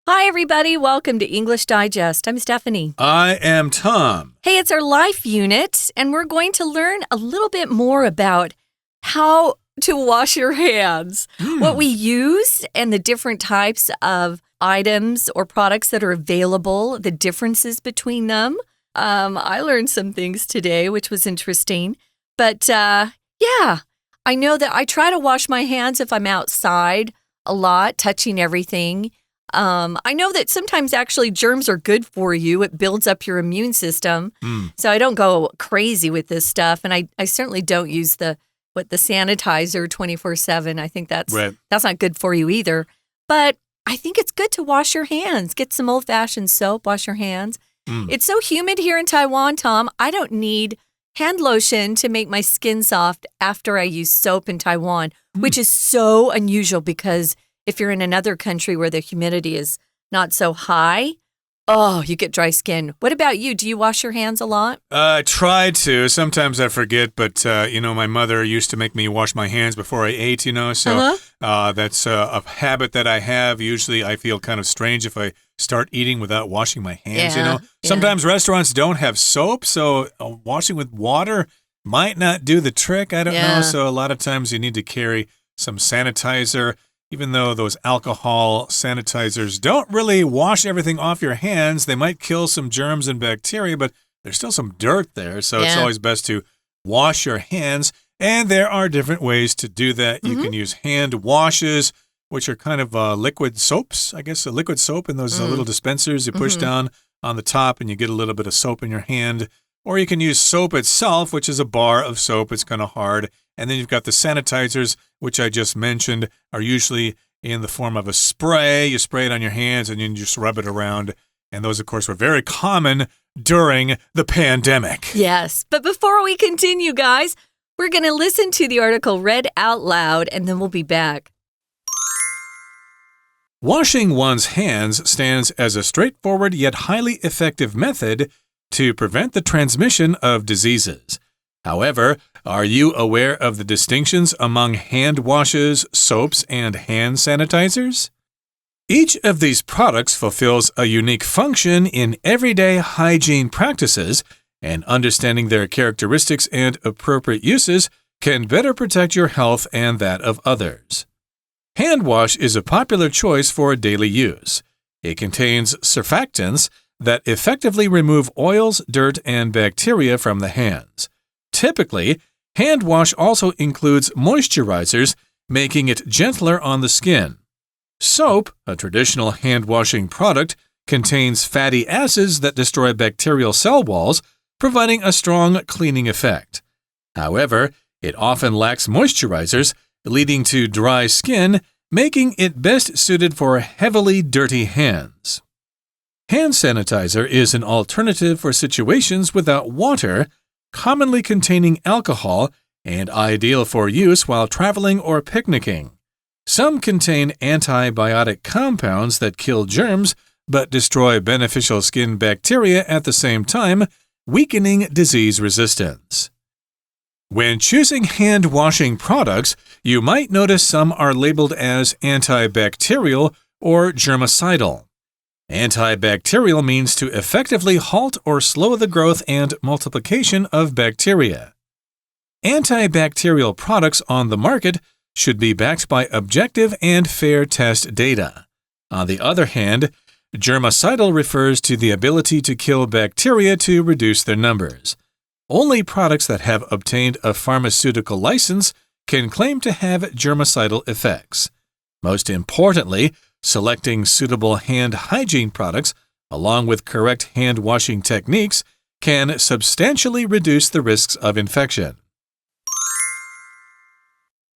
Hi, everybody. Welcome to English Digest. I'm Stephanie. I am Tom. Hey, it's our life unit, and we're going to learn a little bit more about how to wash your hands, what we use, and the different types of items or products that are available, the differences between them. I learned some things today, which was interesting. But, I know that I try to wash my hands if I'm outside a lot, touching everything. I know that sometimes actually germs are good for you. It builds up your immune system. So I don't go crazy with this stuff. And I certainly don't use the sanitizer 24/7. I think that's not good for you either. But I think it's good to wash your hands. Get some old-fashioned soap, wash your hands. It's so humid here in Taiwan, Tom. I don't need hand lotion to make my skin soft after I use soap in Taiwan, which is so unusual because if you're in another country where the humidity is not so high, you get dry skin. What about you? Do you wash your hands a lot? I try to. Sometimes I forget, but, my mother used to make me wash my hands before I ate, so that's a habit that I have. Usually I feel kind of strange if I start eating without washing my hands, Sometimes restaurants don't have soap, so washing with water might not do the trick. I don't know. So a lot of times you need to carry some sanitizer. Even though those alcohol sanitizers don't really wash everything off your hands, they might kill some germs and bacteria, but there's still some dirt there. So it's always best to wash your hands. And there are different ways to do that. You can use hand washes, which are kind of liquid soaps, I guess, a liquid soap in those little dispensers you push down on the top and you get a little bit of soap in your hand. Or you can use soap itself, which is a bar of soap. It's kind of hard. And then you've got the sanitizers, which I just mentioned, are usually in the form of a spray. You spray it on your hands and you just rub it around. And those, of course, were very common during the pandemic. Yes. But before we continue, guys, we're going to listen to the article read out loud, and then we'll be back. Washing one's hands stands as a straightforward yet highly effective method to prevent the transmission of diseases. However, are you aware of the distinctions among hand washes, soaps, and hand sanitizers? Each of these products fulfills a unique function in everyday hygiene practices, and understanding their characteristics and appropriate uses can better protect your health and that of others. Hand wash is a popular choice for daily use. It contains surfactants that effectively remove oils, dirt, and bacteria from the hands. Typically, hand wash also includes moisturizers, making it gentler on the skin. Soap, a traditional hand-washing product, contains fatty acids that destroy bacterial cell walls, providing a strong cleaning effect. However, it often lacks moisturizers, leading to dry skin, making it best suited for heavily dirty hands. Hand sanitizer is an alternative for situations without water, commonly containing alcohol, and ideal for use while traveling or picnicking. Some contain antibiotic compounds that kill germs but destroy beneficial skin bacteria at the same time, weakening disease resistance. When choosing hand-washing products, you might notice some are labeled as antibacterial or germicidal. Antibacterial means to effectively halt or slow the growth and multiplication of bacteria. Antibacterial products on the market should be backed by objective and fair test data. On the other hand, germicidal refers to the ability to kill bacteria to reduce their numbers. Only products that have obtained a pharmaceutical license can claim to have germicidal effects. Most importantly, selecting suitable hand hygiene products, along with correct hand washing techniques, can substantially reduce the risks of infection.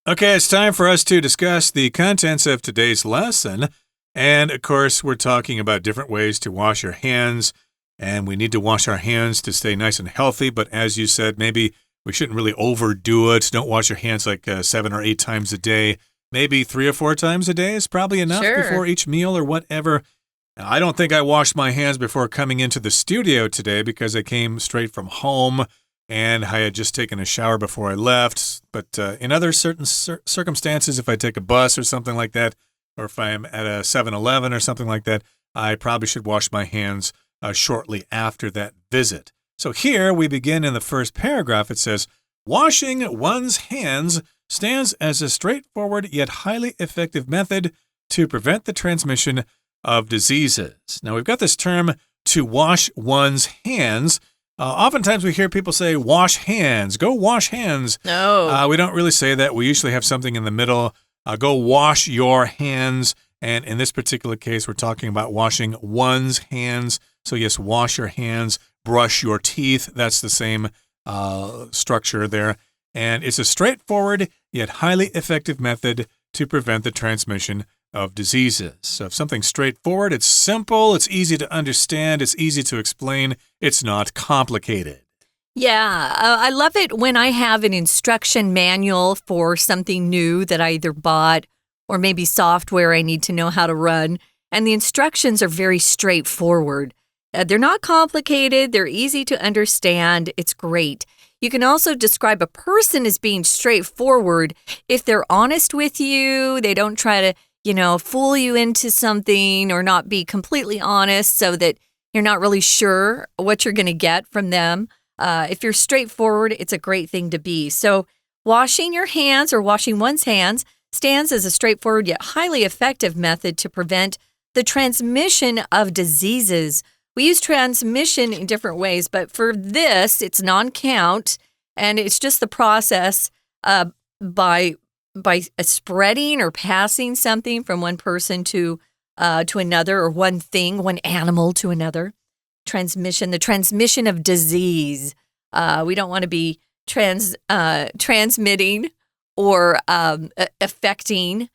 Okay, it's time for us to discuss the contents of today's lesson. And, of course, we're talking about different ways to wash your hands. And we need to wash our hands to stay nice and healthy. But as you said, maybe we shouldn't really overdo it. Don't wash your hands like 7 or 8 times a day. Maybe 3 or 4 times a day is probably enough before each meal or whatever. I don't think I washed my hands before coming into the studio today because I came straight from home and I had just taken a shower before I left. But in other certain circumstances, if I take a bus or something like that, or if I'm at a 7-Eleven or something like that, I probably should wash my hands shortly after that visit. So here we begin in the first paragraph. It says, washing one's hands stands as a straightforward yet highly effective method to prevent the transmission of diseases. Now, we've got this term, to wash one's hands. Oftentimes we hear people say, wash hands, go wash hands. No. We don't really say that. We usually have something in the middle, go wash your hands. And in this particular case, we're talking about washing one's hands. So yes, wash your hands, brush your teeth. That's the same structure there. And it's a straightforward yet highly effective method to prevent the transmission of diseases. So if something's straightforward, it's simple, it's easy to understand, it's easy to explain, it's not complicated. Yeah, I love it when I have an instruction manual for something new that I either bought or maybe software I need to know how to run. And the instructions are very straightforward. They're not complicated. They're easy to understand. It's great. You can also describe a person as being straightforward if they're honest with you. They don't try to, fool you into something or not be completely honest so that you're not really sure what you're going to get from them. If you're straightforward, it's a great thing to be. So washing your hands or washing one's hands stands as a straightforward yet highly effective method to prevent the transmission of diseases. We use transmission in different ways, but for this, it's non-count, and it's just the process by spreading or passing something from one person to another, or one thing, one animal to another. The transmission of disease. We don't want to be transmitting or affecting,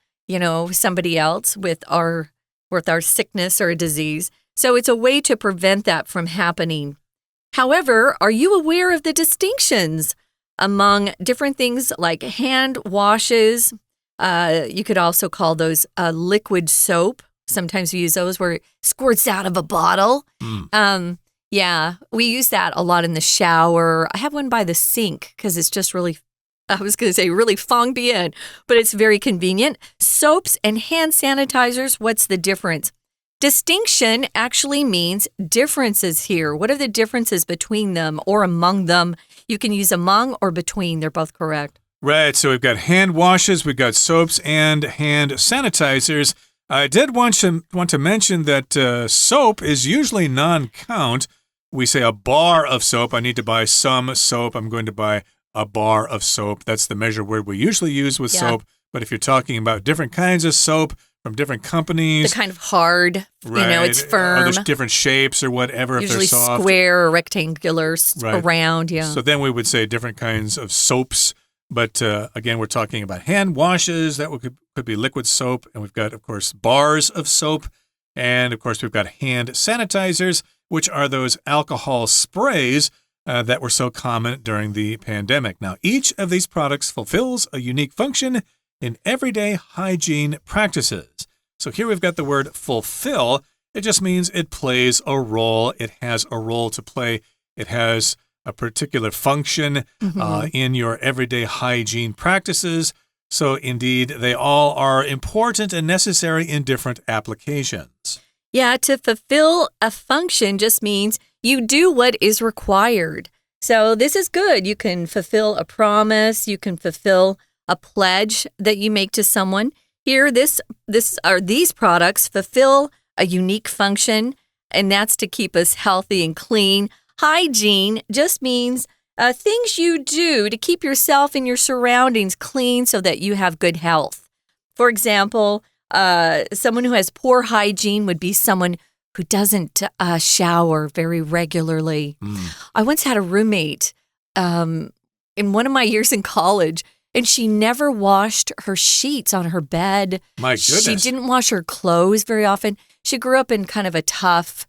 somebody else with our sickness or a disease. So it's a way to prevent that from happening. However, are you aware of the distinctions among different things like hand washes? You could also call those liquid soap. Sometimes we use those where it squirts out of a bottle. Yeah, we use that a lot in the shower. I have one by the sink because it's just really fang bien, but it's very convenient. Soaps and hand sanitizers, what's the difference? Distinction actually means differences here. What are the differences between them or among them? You can use among or between. They're both correct. Right. So we've got hand washes, we've got soaps and hand sanitizers. I did want to mention that soap is usually non-count. We say a bar of soap. I need to buy some soap. I'm going to buy a bar of soap. That's the measure word we usually use with soap. But if you're talking about different kinds of soap from different companies. The kind of hard, right, it's firm. Or there's different shapes or whatever. Usually if they're soft. Square or rectangular, right. Round, yeah. So then we would say different kinds of soaps. But again, we're talking about hand washes. That could be liquid soap. And we've got, of course, bars of soap. And, of course, we've got hand sanitizers, which are those alcohol sprays that were so common during the pandemic. Now, each of these products fulfills a unique function in everyday hygiene practices. So here we've got the word fulfill. It just means it plays a role. It has a role to play. It has a particular function in your everyday hygiene practices. So indeed, they all are important and necessary in different applications. Yeah, to fulfill a function just means you do what is required. So this is good. You can fulfill a promise. You can fulfill a pledge that you make to someone. Here, these products fulfill a unique function, and that's to keep us healthy and clean. Hygiene just means things you do to keep yourself and your surroundings clean so that you have good health. For example, someone who has poor hygiene would be someone who doesn't shower very regularly. I once had a roommate in one of my years in college, and she never washed her sheets on her bed. My goodness. She didn't wash her clothes very often. She grew up in kind of a tough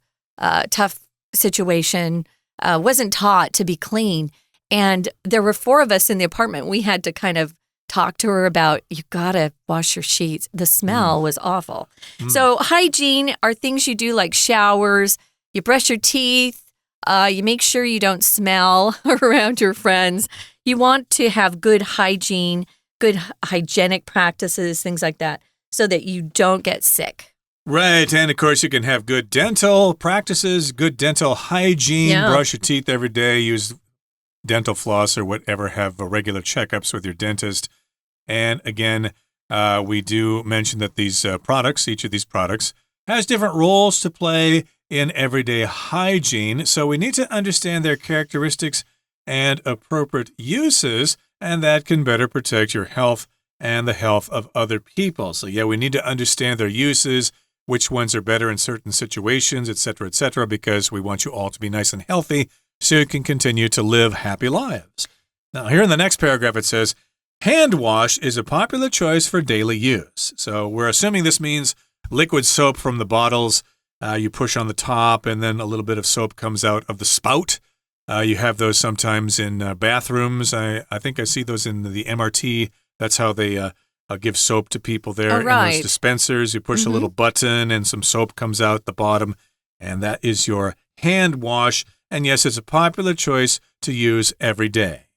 situation, wasn't taught to be clean. And there were 4 of us in the apartment. We had to kind of talk to her about, you got to wash your sheets. The smell was awful. So hygiene are things you do like showers, you brush your teeth, you make sure you don't smell around your friends. You want to have good hygiene, good hygienic practices, things like that, so that you don't get sick. Right, and of course you can have good dental practices, good dental hygiene, brush your teeth every day, use dental floss or whatever, have regular checkups with your dentist. And again, we do mention that these products, each of these products, has different roles to play in everyday hygiene. So we need to understand their characteristics and appropriate uses, and that can better protect your health and the health of other people. So yeah, we need to understand their uses, which ones are better in certain situations, etc., because we want you all to be nice and healthy so you can continue to live happy lives. Now, here in the next paragraph, it says, hand wash is a popular choice for daily use. So we're assuming this means liquid soap from the bottles. You push on the top, and then a little bit of soap comes out of the spout. You have those sometimes in bathrooms. I think I see those in the MRT. That's how they give soap to people there in those dispensers. You push a little button and some soap comes out the bottom, and that is your hand wash. And yes, it's a popular choice to use every day.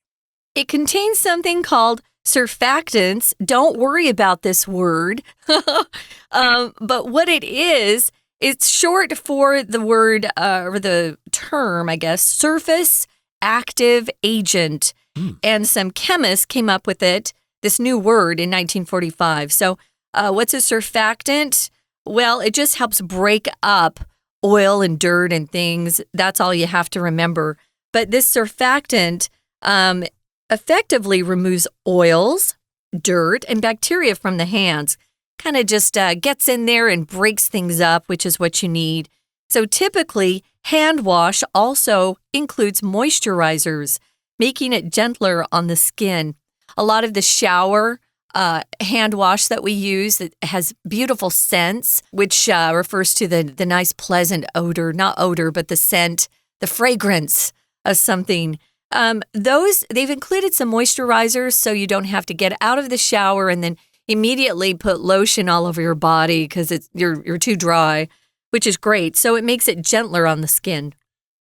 It contains something called surfactants. Don't worry about this word. But what it is, it's short for the word or the term, I guess, surface active agent. And some chemists came up with this new word in 1945. So what's a surfactant? Well, it just helps break up oil and dirt and things. That's all you have to remember. But this surfactant effectively removes oils, dirt, and bacteria from the hands. Kind of just gets in there and breaks things up, which is what you need. So typically, hand wash also includes moisturizers, making it gentler on the skin. A lot of the shower hand wash that we use that has beautiful scents, which refers to the nice pleasant odor, not odor, but the scent, the fragrance of something. They've included some moisturizers so you don't have to get out of the shower and then immediately put lotion all over your body because you're too dry, which is great. So it makes it gentler on the skin.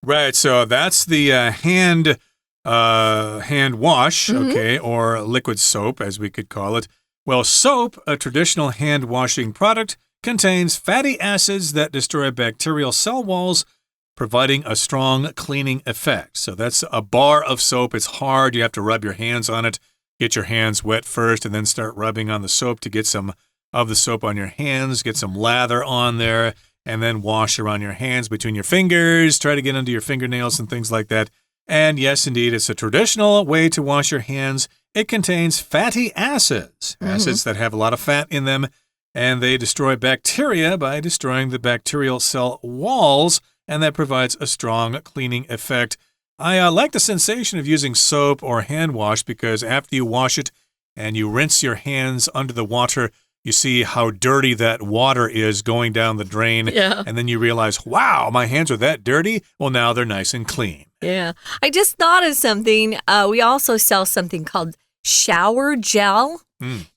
Right. So that's the hand wash, okay, or liquid soap, as we could call it. Well, soap, a traditional hand washing product, contains fatty acids that destroy bacterial cell walls, providing a strong cleaning effect. So that's a bar of soap. It's hard. You have to rub your hands on it. Get your hands wet first and then start rubbing on the soap to get some of the soap on your hands, get some lather on there, and then wash around your hands between your fingers, try to get under your fingernails and things like that. And yes, indeed, it's a traditional way to wash your hands. It contains fatty acids, acids that have a lot of fat in them, and they destroy bacteria by destroying the bacterial cell walls, and that provides a strong cleaning effect. I like the sensation of using soap or hand wash because after you wash it and you rinse your hands under the water, you see how dirty that water is going down the drain. Yeah. And then you realize, wow, my hands are that dirty? Well, now they're nice and clean. Yeah. I just thought of something. We also sell something called shower gel.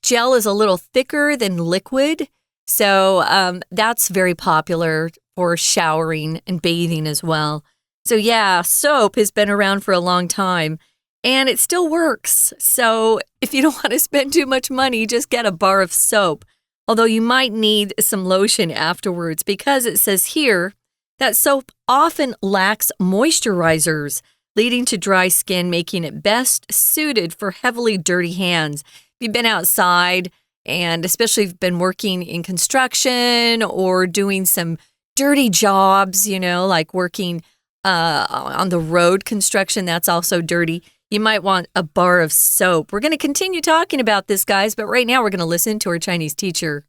Gel is a little thicker than liquid. So that's very popular for showering and bathing as well. So yeah, soap has been around for a long time and it still works. So if you don't want to spend too much money, just get a bar of soap. Although you might need some lotion afterwards because it says here that soap often lacks moisturizers, leading to dry skin, making it best suited for heavily dirty hands. If you've been outside and especially if you've been working in construction or doing some dirty jobs, like working on the road construction, that's also dirty. You might want a bar of soap. We're going to continue talking about this, guys, but right now we're going to listen to our Chinese teacher.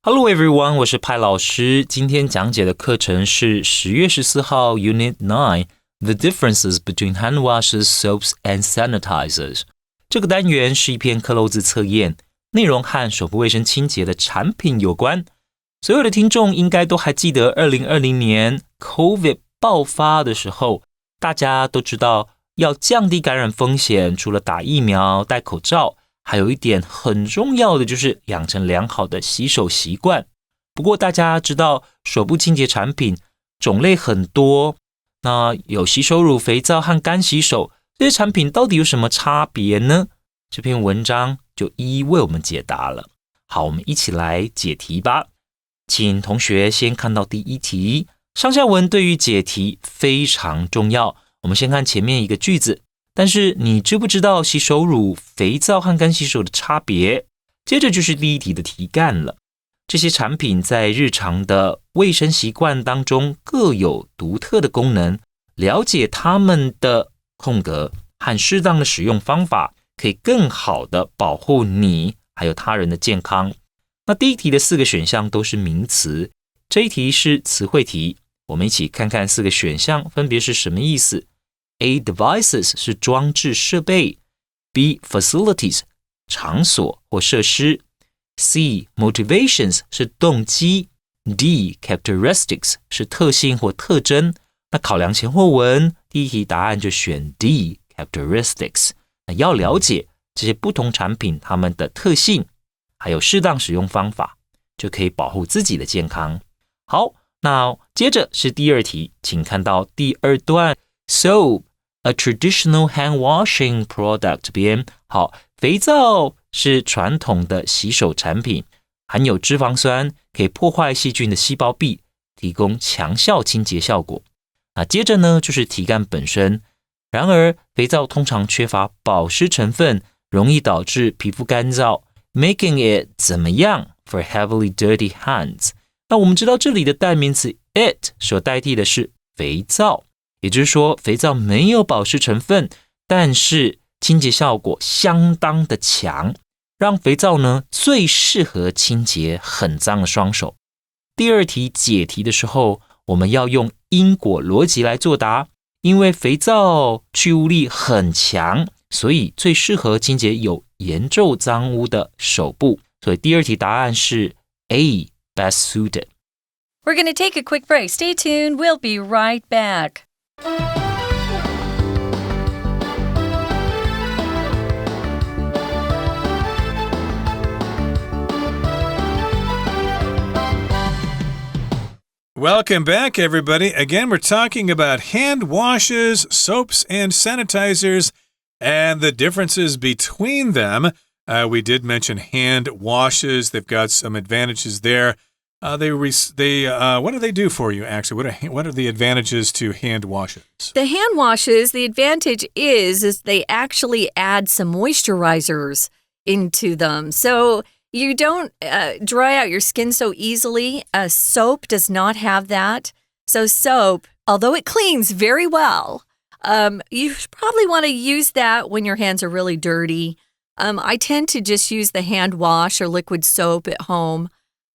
Hello everyone, 我是派老师。今天讲解的课程是10月14号 Unit 9 The Differences Between Hand Washes, Soaps and Sanitizers。这个单元是一篇克漏字测验，内容和手部卫生清洁的产品有关。所有的听众应该都还记得2020年 COVID 爆发的时候，大家都知道要降低感染风险，除了打疫苗、戴口罩，还有一点很重要的就是养成良好的洗手习惯。不过大家知道手部清洁产品种类很多，那有洗手乳、肥皂和干洗手，这些产品到底有什么差别呢？这篇文章就一一为我们解答了。好，我们一起来解题吧。请同学先看到第一题，上下文对于解题非常重要。我们先看前面一个句子，但是你知不知道洗手乳、肥皂和干洗手的差别？接着就是第一题的题干了。这些产品在日常的卫生习惯当中各有独特的功能，了解它们的空格和适当的使用方法，可以更好的保护你还有他人的健康。那第一题的4个选项都是名词，这一题是词汇题，我们一起看看4个选项分别是什么意思。A. Devices 是装置设备， B. Facilities 场所或设施， C. Motivations 是动机， D. Characteristics 是特性或特征。那考量前后文，第一题答案就选 D. Characteristics。 那要了解这些不同产品它们的特性，还有适当使用方法，就可以保护自己的健康。好，那接着是第2题，请看到第2段 Soap, a traditional hand washing product 这边。好，肥皂是传统的洗手产品，含有脂肪酸，可以破坏细菌的细胞壁，提供强效清洁效果。那接着呢，就是题干本身。然而，肥皂通常缺乏保湿成分，容易导致皮肤干燥 ，making it 怎么样 for heavily dirty hands。那我们知道这里的代名词 it 所代替的是肥皂，也就是说，肥皂没有保湿成分，但是清洁效果相当的强，让肥皂呢最适合清洁很脏的双手。第2题解题的时候，我们要用因果逻辑来作答，因为肥皂去污力很强，所以最适合清洁有严重脏污的手部。所以第2题答案是 A, best suited. We're going to take a quick break. Stay tuned. We'll be right back. Welcome back, everybody. Again, we're talking about hand washes, soaps, and sanitizers, and the differences between them. We did mention hand washes. They've got some advantages there. What do they do for you, actually? What are the advantages to hand washes? The hand washes, the advantage is they actually add some moisturizers into them. So you don't dry out your skin so easily. Soap does not have that. So soap, although it cleans very well, you probably want to use that when your hands are really dirty. I tend to just use the hand wash or liquid soap at home.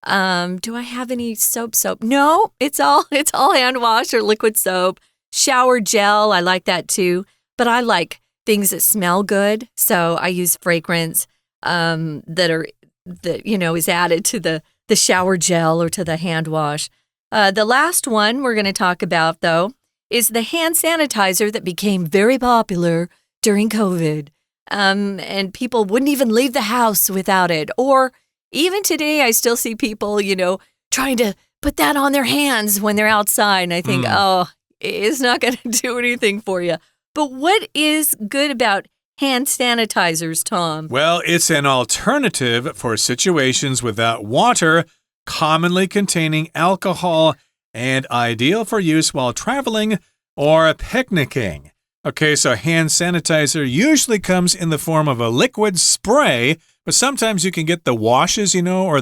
Do I have any soap? No, it's all hand wash or liquid soap. Shower gel, I like that too. But I like things that smell good, so I use fragrance that is added to the shower gel or to the hand wash. The last one we're going to talk about, though, is the hand sanitizer that became very popular during COVID. And people wouldn't even leave the house without it. Or even today, I still see people, trying to put that on their hands when they're outside. And I think, it's not going to do anything for you. But what is good about hand sanitizers, Tom? Well, it's an alternative for situations without water, commonly containing alcohol, and ideal for use while traveling or picnicking. Okay, so hand sanitizer usually comes in the form of a liquid spray, but sometimes you can get the washes, or what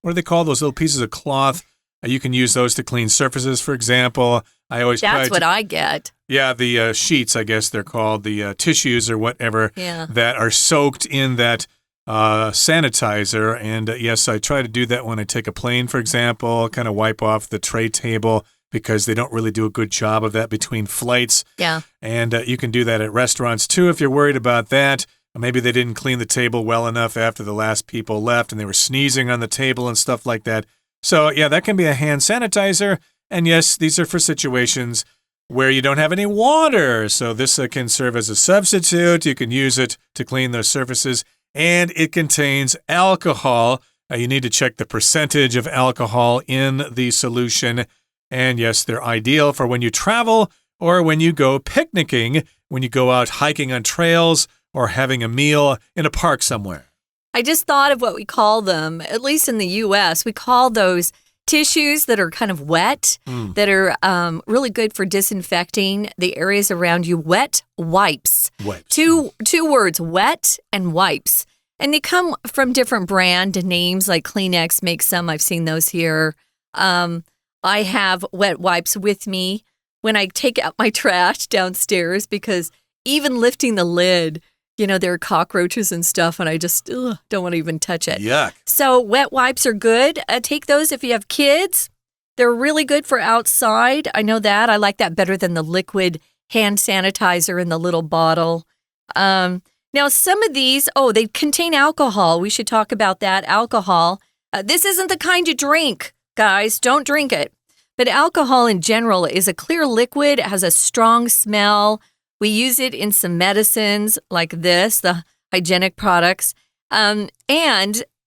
do they call those little pieces of cloth? You can use those to clean surfaces, for example. That's what I get. Yeah, the sheets, I guess they're called, the tissues or whatever, that are soaked in that sanitizer. And yes, I try to do that when I take a plane, for example, kind of wipe off the tray table because they don't really do a good job of that between flights. Yeah. And you can do that at restaurants too if you're worried about that. Maybe they didn't clean the table well enough after the last people left and they were sneezing on the table and stuff like that. So yeah, that can be a hand sanitizer. And yes, these are for situations where you don't have any water. So this can serve as a substitute. You can use it to clean those surfaces. And it contains alcohol. You need to check the percentage of alcohol in the solution. And yes, they're ideal for when you travel or when you go picnicking, when you go out hiking on trails or having a meal in a park somewhere. I just thought of what we call them, at least in the U.S. We call those tissues that are kind of wet, that are really good for disinfecting the areas around you. Wet wipes. Two words, wet and wipes. And they come from different brand names, like Kleenex makes some. I've seen those here. I have wet wipes with me when I take out my trash downstairs because even lifting the lid, there are cockroaches and stuff, and I just don't want to even touch it. Yuck. So wet wipes are good. Take those if you have kids. They're really good for outside. I know that. I like that better than the liquid hand sanitizer in the little bottle. Now, some of these, they contain alcohol. We should talk about that. Alcohol. This isn't the kind you drink, guys. Don't drink it. But alcohol in general is a clear liquid. It has a strong smell. We use it in some medicines like this, the hygienic products. And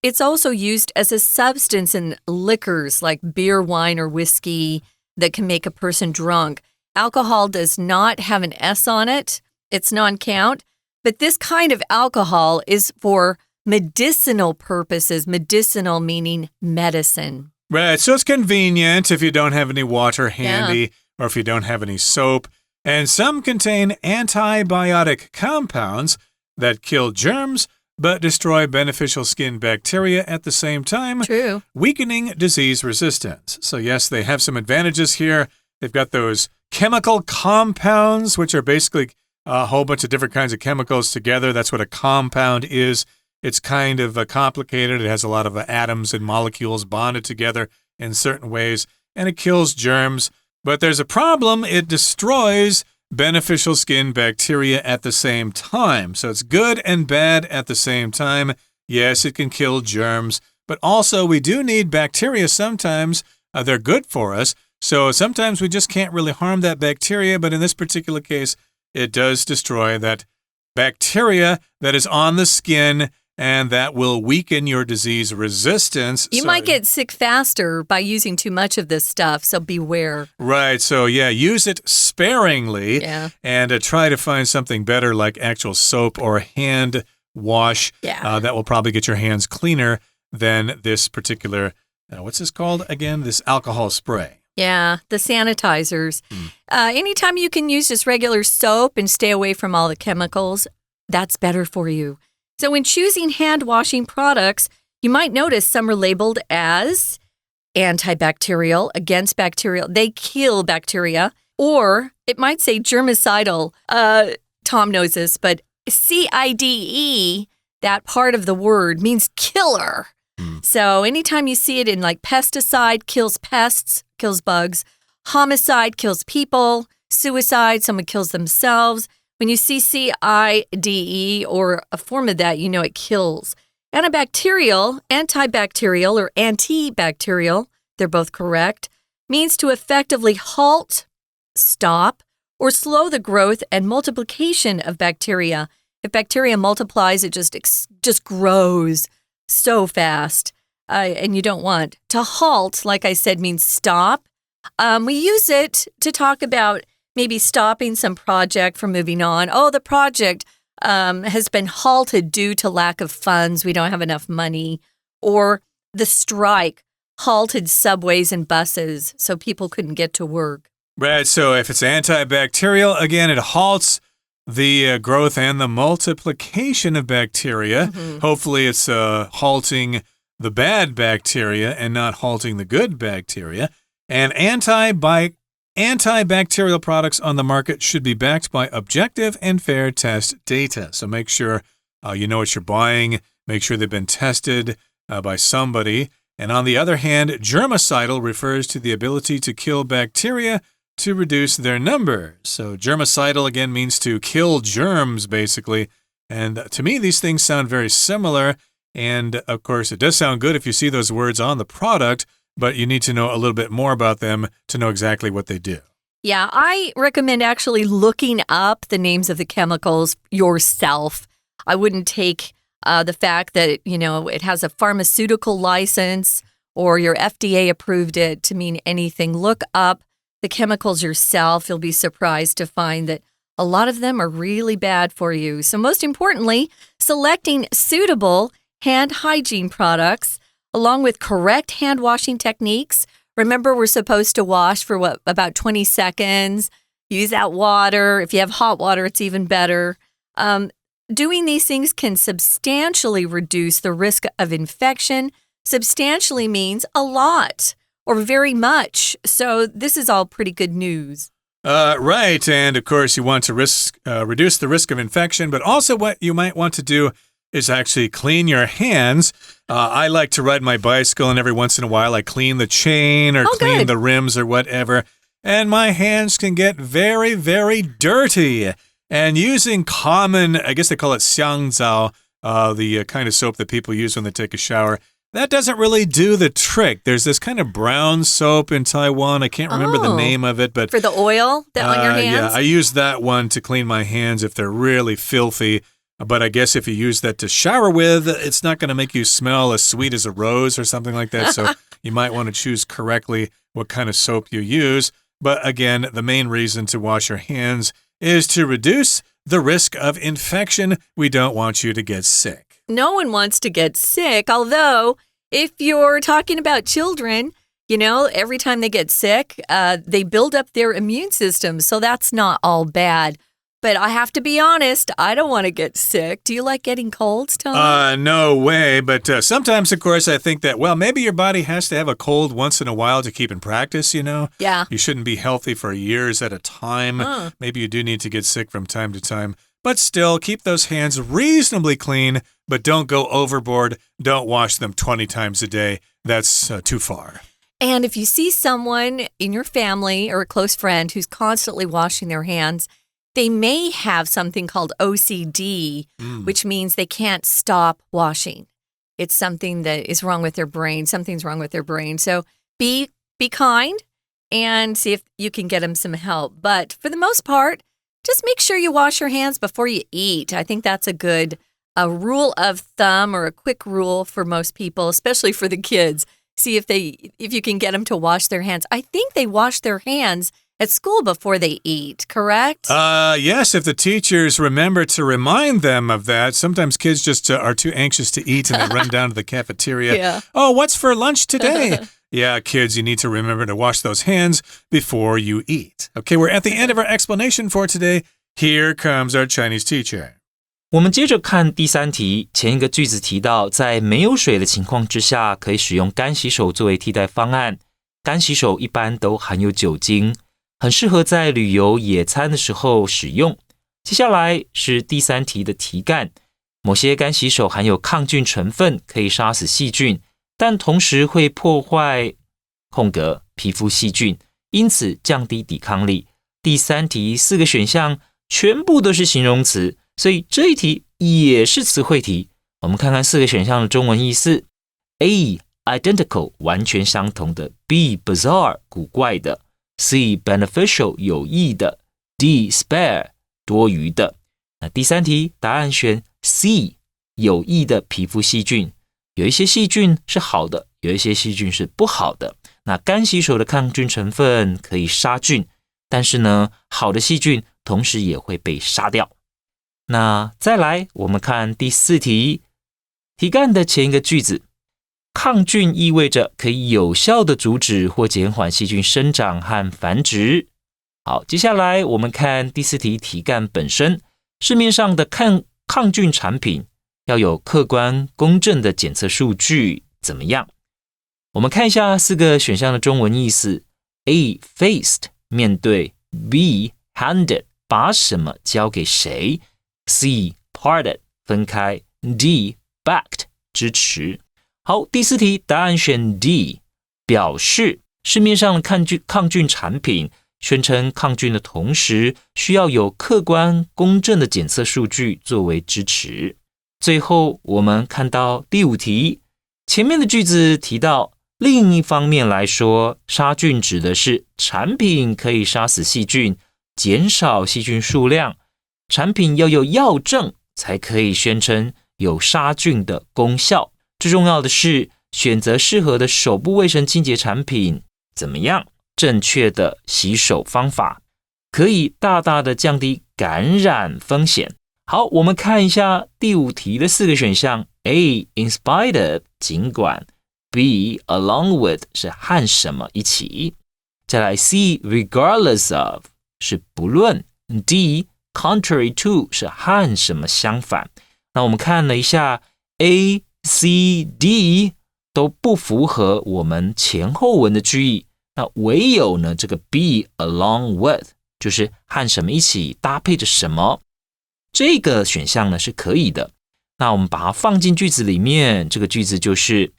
it's also used as a substance in liquors like beer, wine, or whiskey that can make a person drunk. Alcohol does not have an S on it. It's non-count. But this kind of alcohol is for medicinal purposes. Medicinal meaning medicine. Right. So it's convenient if you don't have any water handy or if you don't have any soap. And some contain antibiotic compounds that kill germs but destroy beneficial skin bacteria at the same time, True. weakening disease resistance. So yes, they have some advantages here. They've got those chemical compounds, which are basically a whole bunch of different kinds of chemicals together. That's what a compound is. It's kind of complicated. It has a lot of atoms and molecules bonded together in certain ways, and it kills germs. But there's a problem. It destroys beneficial skin bacteria at the same time. So it's good and bad at the same time. Yes, it can kill germs, but also we do need bacteria sometimes. They're good for us. So sometimes we just can't really harm that bacteria, but in this particular case, it does destroy that bacteria that is on the skin, and that will weaken your disease resistance. You might get sick faster by using too much of this stuff, so beware. Right. So, use it sparingly and try to find something better like actual soap or hand wash. That will probably get your hands cleaner than this particular, what's this called again? This alcohol spray. Yeah, the sanitizers. Anytime you can use just regular soap and stay away from all the chemicals, that's better for you. So when choosing hand washing products, you might notice some are labeled as antibacterial, against bacterial. They kill bacteria. Or it might say germicidal. Tom knows this, but CIDE, that part of the word, means killer. So anytime you see it in like pesticide, kills pests, kills bugs. Homicide kills people. Suicide, someone kills themselves. When you see CIDE or a form of that, you know it kills. Antibacterial, or antibacterial, they're both correct, means to effectively halt, stop, or slow the growth and multiplication of bacteria. If bacteria multiplies, it just grows so fast, and you don't want. To halt, like I said, means stop. We use it to talk about maybe stopping some project from moving on. Oh, the project has been halted due to lack of funds. We don't have enough money. Or the strike halted subways and buses so people couldn't get to work. Right. So if it's antibacterial, again, it halts the growth and the multiplication of bacteria. Hopefully it's halting the bad bacteria and not halting the good bacteria. And antibacterial products on the market should be backed by objective and fair test data. So make sure you know what you're buying. Make sure they've been tested by somebody. And on the other hand, germicidal refers to the ability to kill bacteria to reduce their numbers. So germicidal, again, means to kill germs, basically. And to me, these things sound very similar. And, of course, it does sound good if you see those words on the product, but you need to know a little bit more about them to know exactly what they do. Yeah, I recommend actually looking up the names of the chemicals yourself. I wouldn't take the fact that, it has a pharmaceutical license or your FDA approved it to mean anything. Look up the chemicals yourself. You'll be surprised to find that a lot of them are really bad for you. So most importantly, selecting suitable hand hygiene products. A along with correct hand washing techniques. Remember, we're supposed to wash for about 20 seconds. Use that water. If you have hot water, it's even better. Doing these things can substantially reduce the risk of infection. Substantially means a lot or very much. So this is all pretty good news. Right. And of course, you want to reduce the risk of infection, but also what you might want to do is actually clean your hands. I like to ride my bicycle, and every once in a while I clean the chain or clean the rims or whatever. And my hands can get very, very dirty. And using common, I guess they call it 香皂, the kind of soap that people use when they take a shower, that doesn't really do the trick. There's this kind of brown soap in Taiwan. I can't remember the name of it, but for the oil on your hands? Yeah, I use that one to clean my hands if they're really filthy. But I guess if you use that to shower with, it's not going to make you smell as sweet as a rose or something like that. So you might want to choose correctly what kind of soap you use. But again, the main reason to wash your hands is to reduce the risk of infection. We don't want you to get sick. No one wants to get sick, although if you're talking about children, every time they get sick, they build up their immune system, so that's not all bad. But I have to be honest, I don't want to get sick. Do you like getting colds, Tom? No way. But sometimes, of course, I think that, maybe your body has to have a cold once in a while to keep in practice, Yeah. You shouldn't be healthy for years at a time. Maybe you do need to get sick from time to time. But still, keep those hands reasonably clean, but don't go overboard. Don't wash them 20 times a day. That's too far. And if you see someone in your family or a close friend who's constantly washing their hands, they may have something called OCD, which means they can't stop washing. It's something that is wrong with their brain. Something's wrong with their brain. So be kind and see if you can get them some help. But for the most part, just make sure you wash your hands before you eat. I think that's a good rule of thumb or a quick rule for most people, especially for the kids. See if you can get them to wash their hands. I think they wash their hands at school before they eat, correct? Yes, if the teachers remember to remind them of that. Sometimes kids just are too anxious to eat and they run down to the cafeteria. Yeah. Oh, what's for lunch today? Yeah, kids, you need to remember to wash those hands before you eat. Okay, we're at the end of our explanation for today. Here comes our Chinese teacher. 我们接着看第3题，前一个句子提到，在没有水的情况之下，可以使用干洗手作为替代方案。干洗手一般都含有酒精，很适合在旅游、野餐的时候使用。接下来是第3题的题干，某些干洗手含有抗菌成分，可以杀死细菌，但同时会破坏皮肤细菌，因此降低抵抗力。第3题4个选项全部都是形容词，所以这一题也是词汇题。我们看看4个选项的中文意思。A. Identical 完全相同的， B. Bizarre 古怪的， C. Beneficial 有益的， D. Spare 多余的。那第3题答案选 C. 有益的皮肤细菌。有一些细菌是好的，有一些细菌是不好的。那干洗手的抗菌成分可以杀菌，但是呢，好的细菌同时也会被杀掉。那再来，我们看第4题，题干的前一个句子，抗菌意味着可以有效的阻止或减缓细菌生长和繁殖。好，接下来我们看第4题题干本身，市面上的抗菌产品要有客观公正的检测数据，怎么样？我们看一下4个选项的中文意思。A. Faced 面对， B. Handed 把什么交给谁， C. Parted 分开， D. Backed 支持。好，第4题答案选 D， 表示市面上的抗菌产品宣称抗菌的同时，需要有客观公正的检测数据作为支持。最后我们看到第5题，前面的句子提到，另一方面来说，杀菌指的是产品可以杀死细菌，减少细菌数量，产品要有药证才可以宣称有杀菌的功效。最重要的是，选择适合的手部卫生清洁产品，怎么样？正确的洗手方法可以大大的降低感染风险。好，我们看一下第5题的4个选项。A. In spite of 尽管， be along with 是和什么一起。再来 C regardless of 是不论。D contrary to 是和什么相反。那我们看了一下 A、C、D 都不符合我们前后文的句意，那唯有呢这个 be along with 就是和什么一起，搭配着什么，这个选项呢是可以的。那我们把它放进句子里面，这个句子就是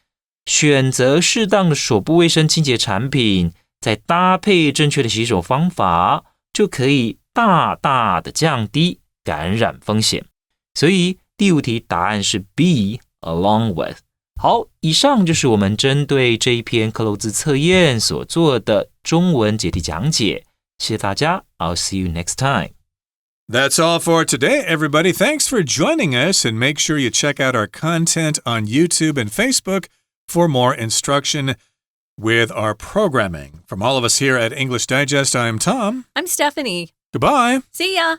选择适当的手部卫生清洁产品，再搭配正确的洗手方法，就可以大大的降低感染风险。所以第5题答案是 be along with。 好，以上就是我们针对这一篇克漏字测验所做的中文解题讲解，谢谢大家。 I'll see you next time. That's all for today, everybody. Thanks for joining us, and make sure you check out our content on YouTube and Facebook for more instruction with our programming. From all of us here at English Digest, I'm Tom. I'm Stephanie. Goodbye. See ya.